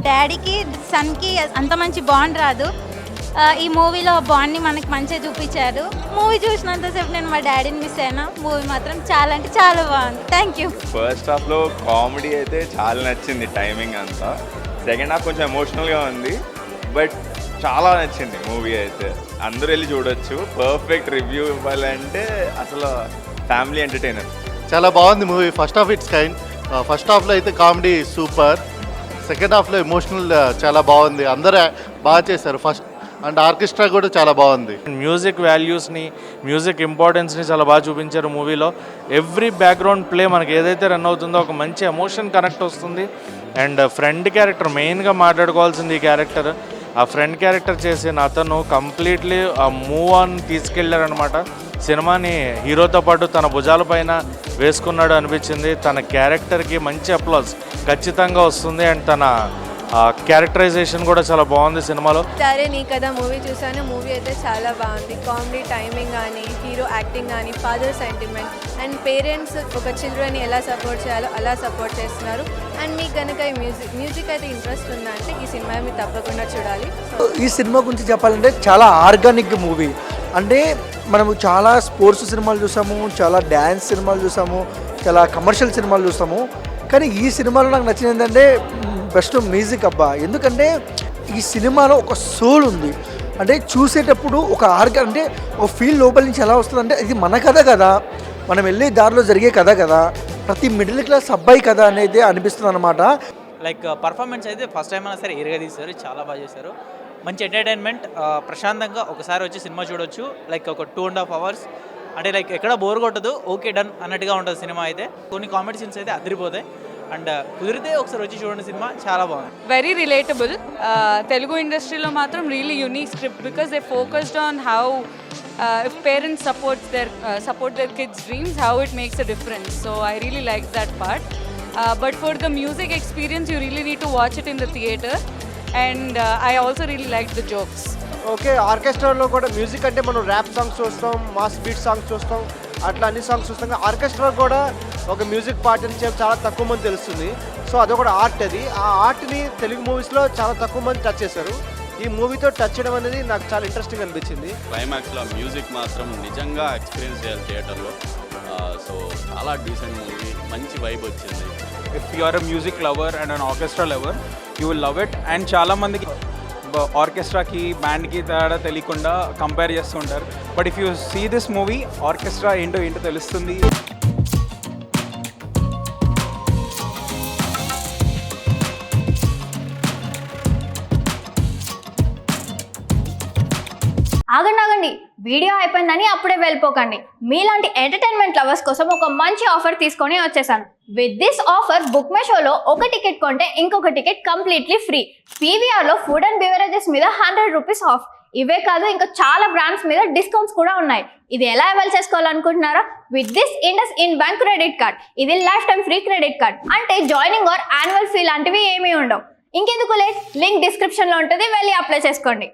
డాడీకి సన్కి అంత మంచి బాండ్ రాదు. ఈ మూవీలో బాండ్ని మనకి మంచిగా చూపించారు. మూవీ చూసినంతసేపు నేను మా డాడీని మిస్ అయినా. మూవీ మాత్రం చాలా అంటే చాలా బాగుంది. Thank you. ఫస్ట్ హాఫ్లో కామెడీ అయితే చాలా నచ్చింది, టైమింగ్ అంతా. సెకండ్ హాఫ్ కొంచెం ఎమోషనల్గా ఉంది, బట్ చాలా నచ్చింది మూవీ అయితే. అందరూ వెళ్ళి చూడొచ్చు. పర్ఫెక్ట్ రివ్యూ ఇవ్వాలంటే అసలు ఫ్యామిలీ ఎంటర్టైనర్. చాలా బాగుంది movie. First half it's kind. First హాఫ్లో అయితే కామెడీ సూపర్, సెకండ్ హాఫ్లో ఎమోషనల్ చాలా బాగుంది. అందరూ బాగా చేశారు. ఫస్ట్ అండ్ ఆర్కెస్ట్రా కూడా చాలా బాగుంది. మ్యూజిక్ వాల్యూస్ని, మ్యూజిక్ ఇంపార్టెన్స్ని చాలా బాగా చూపించారు మూవీలో. ఎవ్రీ బ్యాక్గ్రౌండ్ ప్లే మనకి ఏదైతే రన్ అవుతుందో ఒక మంచి ఎమోషన్ కనెక్ట్ వస్తుంది. అండ్ ఫ్రెండ్ క్యారెక్టర్ మెయిన్గా మాట్లాడుకోవాల్సింది. ఈ క్యారెక్టర్, ఆ ఫ్రెండ్ క్యారెక్టర్ చేసిన అతను కంప్లీట్లీ ఆ మూవ్ ఆన్ తీసుకెళ్ళారనమాట. సినిమాని హీరోతో పాటు తన భుజాలపైన వేసుకున్నాడు అనిపించింది. తన క్యారెక్టర్కి మంచి అప్లాజ్ ఖచ్చితంగా వస్తుంది. అండ్ తన క్యారెక్టరైజేషన్ కూడా చాలా బాగుంది సినిమాలో. సరే నీ కదా మూవీ చూసాను. మూవీ అయితే చాలా బాగుంది. కామెడీ, టైమింగ్ కానీ, హీరో యాక్టింగ్ కానీ, ఫాదర్ సెంటిమెంట్ అండ్ పేరెంట్స్ ఒక చిల్డ్రన్ని ఎలా సపోర్ట్ చేయాలో అలా సపోర్ట్ చేస్తున్నారు. అండ్ మీకు కనుక ఈ మ్యూజిక్ అయితే ఇంట్రెస్ట్ ఉందంటే ఈ సినిమా మీరు తప్పకుండా చూడాలి. ఈ సినిమా గురించి చెప్పాలంటే చాలా ఆర్గానిక్ మూవీ. అంటే మనము చాలా స్పోర్ట్స్ సినిమాలు చూసాము, చాలా డ్యాన్స్ సినిమాలు చూసాము, చాలా కమర్షియల్ సినిమాలు చూస్తాము. కానీ ఈ సినిమాలో నాకు నచ్చింది ఏంటంటే బెస్ట్ మ్యూజిక్ అబ్బా. ఎందుకంటే ఈ సినిమాలో ఒక సోల్ ఉంది. అంటే చూసేటప్పుడు ఒక అంటే ఒక ఫీల్ లోపల నుంచి ఎలా వస్తుందంటే ఇది మన కథ కదా, మనం వెళ్ళే దారిలో జరిగే కథ కదా, ప్రతి మిడిల్ క్లాస్ అబ్బాయి కథ అనేది అనిపిస్తుంది అనమాట. లైక్ పర్ఫార్మెన్స్ అయితే ఫస్ట్ టైం అయినా సరే ఎరగదీశారు, చాలా బాగా చేశారు. మంచి ఎంటర్టైన్మెంట్, ప్రశాంతంగా ఒకసారి వచ్చి సినిమా చూడొచ్చు. లైక్ ఒక 2.5 hours అంటే లైక్ ఎక్కడ బోర్ కొట్టదు, ఓకే డన్ అన్నట్టుగా ఉంటుంది సినిమా అయితే. కొన్ని కామెడీ సీన్స్ అయితే అదిరిపోతాయి. అండ్ కుదిరితే ఒకసారి వచ్చి చూడండి, సినిమా చాలా బాగుంది. Very relatable. తెలుగు ఇండస్ట్రీలో మాత్రం really unique script because they focused on how if parents support their kids' dreams, how it makes a difference. So I really liked that part. But for the music experience, you really need to watch it in the theater. And I also really liked the jokes. Okay, ఆర్కెస్ట్రాలో కూడా music అంటే మనం rap songs చూస్తాం, mass beat songs చూస్తాం, అట్లా అన్ని songs చూస్తాం. Orchestra కూడా ఒక మ్యూజిక్ పార్ట్ అని చెప్పి చాలా తక్కువ మంది తెలుస్తుంది. సో అదొకటి ఆర్ట్. అది ఆ ఆర్ట్ని తెలుగు మూవీస్లో చాలా తక్కువ మంది టచ్ చేశారు. ఈ మూవీతో టచ్ చేయడం అనేది నాకు చాలా ఇంట్రెస్టింగ్ అనిపించింది. క్లైమాక్స్లో మ్యూజిక్ మాత్రం నిజంగా ఎక్స్పీరియన్స్ చేయాలి థియేటర్లో. సో చాలా డీసెంట్ మూవీ, మంచి వైబ్ వచ్చింది. If you are a music lover and an orchestra lover, you will love it. And చాలామందికి ఆర్కెస్ట్రాకి బ్యాండ్కి తేడా తెలియకుండా కంపేర్ చేస్తుంటారు. But if you see this movie, orchestra ఏంటో తెలుస్తుంది. ఆగండి, వీడియో అయిపోయిందని అప్పుడే వెళ్ళిపోకండి. మీలాంటి ఎంటర్టైన్మెంట్ లవర్స్ కోసం ఒక మంచి ఆఫర్ తీసుకొని వచ్చేసాను. With this offer book my షోలో ఒక టికెట్ కొంటే ఇంకొక టికెట్ కంప్లీట్లీ ఫ్రీ. పీవీఆర్లో ఫుడ్ అండ్ బెవరేజెస్ మీద 100 రూపీస్ ఆఫ్. ఇవే కాదు, ఇంకా చాలా బ్రాండ్స్ మీద డిస్కౌంట్స్ కూడా ఉన్నాయి. ఇది ఎలా అవైల్ చేసుకోవాలనుకుంటున్నారా? With this IndusInd bank credit card. ఇది lifetime free credit card. అంటే జాయినింగ్ ఆర్ యాన్యువల్ ఫీ లాంటివి ఏమీ ఉండవు. ఇంకెందుకు లేట్, లింక్ డిస్క్రిప్షన్లో ఉంటుంది, వెళ్ళి అప్లై చేసుకోండి.